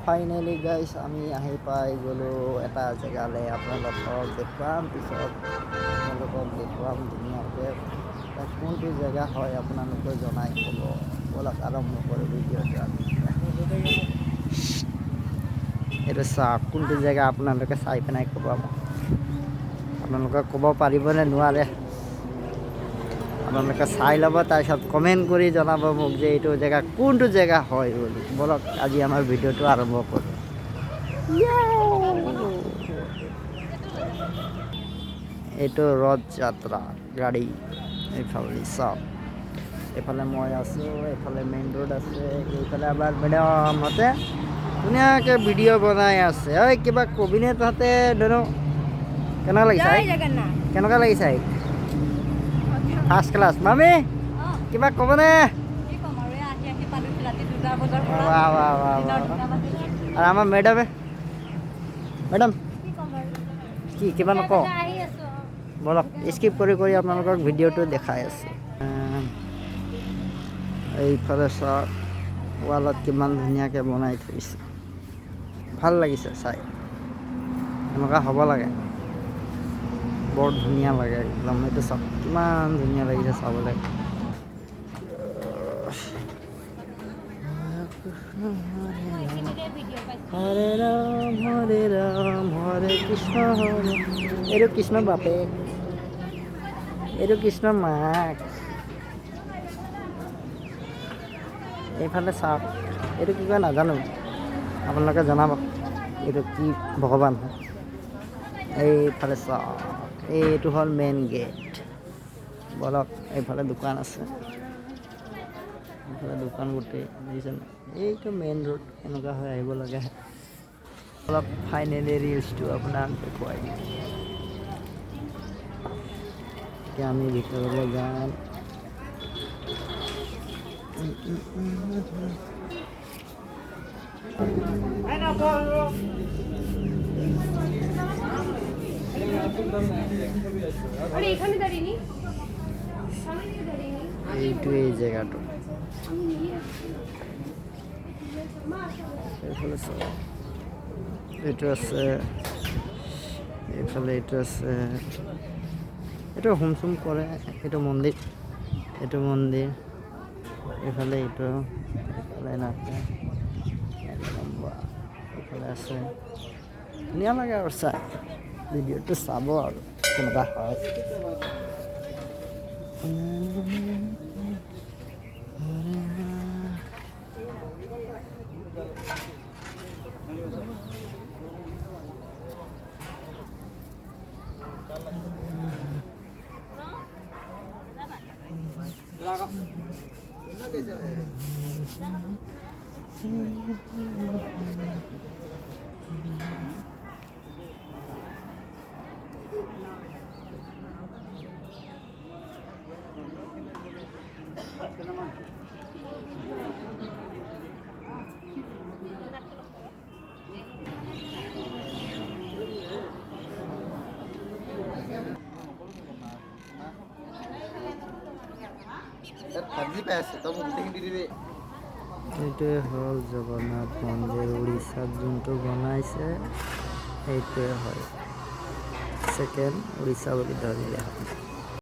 Finally guys আমি আহি পাই গ'লোঁ এটা জেগালৈ। আপোনালোকক দেখুৱাম, পিছত আপোনালোকক দেখুৱাম ধুনীয়াকৈ কোনটো জেগা হয় আপোনালোকে জনাই ক'ব। ব'লক আৰম্ভ কৰোঁ ভিডিঅ'টো আমি। এইটো চাওক কোনটো জেগা আপোনালোকে চাই পেলাই ক'ব। আপোনালোকে ক'ব পাৰিবনে নোৱাৰে আপোনালোকে চাই ল'ব, তাৰপিছত কমেণ্ট কৰি জনাব মোক যে এইটো জেগা কোনটো জেগা হয় বুলি। ব'লক আজি আমাৰ ভিডিঅ'টো আৰম্ভ কৰোঁ। এইটো ৰথ যাত্ৰা গাড়ী। এইফালে চাওক, এইফালে মই আছোঁ, এইফালে মেইন ৰোড আছে, এইফালে আমাৰ মেডামহঁতে ধুনীয়াকৈ ভিডিঅ' বনাই আছে। ঐ কিবা কবিনে তহঁতে ধৰো কেনেকুৱা লাগিছে? কেনেকুৱা লাগিছে? First class. মামী কিবা ক'বনে? আৰু আমাৰ মেডাম কি কিবা নকওঁ? বলক স্কিপ কৰি কৰি আপোনালোকক ভিডিঅ'টো দেখাই আছোঁ। এইফালে চাওক ৱালত কিমান ধুনীয়াকৈ বনাই থৈছে, ভাল লাগিছে চাই। এনেকুৱা হ'ব লাগে, বৰ ধুনীয়া লাগে একদম। এইটো চাওক কিমান ধুনীয়া লাগিছে চাবলৈ। হৰে ৰাম হৰে কৃষ্ণ হৰে। এইটো কৃষ্ণ বাপেক, এইটো কৃষ্ণ মাক। এইফালে চাওক, এইটো কি কয় নাজানো, আপোনালোকে জনাব এইটো কি ভগৱান হয়। এইফালে চাওক, এইটো হ'ল মেইন গেট। বলক এইফালে দোকান আছে, এইফালে দোকান গোটেই দেখিছেনে? এইটো মেইন ৰোড, এনেকুৱা হৈ আহিব লাগে। অলপ ফাইনেলি ৰিলচটো আপোনাক দেখুৱাই দিম। এতিয়া আমি ভিতৰলৈ যাম। এইটো এই জেগাটো এইফালে চাওক, এইটো আছে, এইফালে এইটো আছে। এইটো হোম চোম কৰে, এইটো মন্দিৰ, এইটো মন্দিৰ। এইফালে এইটো, এইফালে নাছে, এইফালে আছে। ধুনীয়া লাগে আৰু চাই, ভিডিঅ'টো চাব আৰু কেনেকুৱা হয়। এইটোৱে হ'ল জগন্নাথ মন্দিৰ। উৰিষ্যাত যোনটো বনাইছে সেইটোৱে হয়, ছেকেণ্ড উৰিষ্যা বুলি ধৰিলে হয়।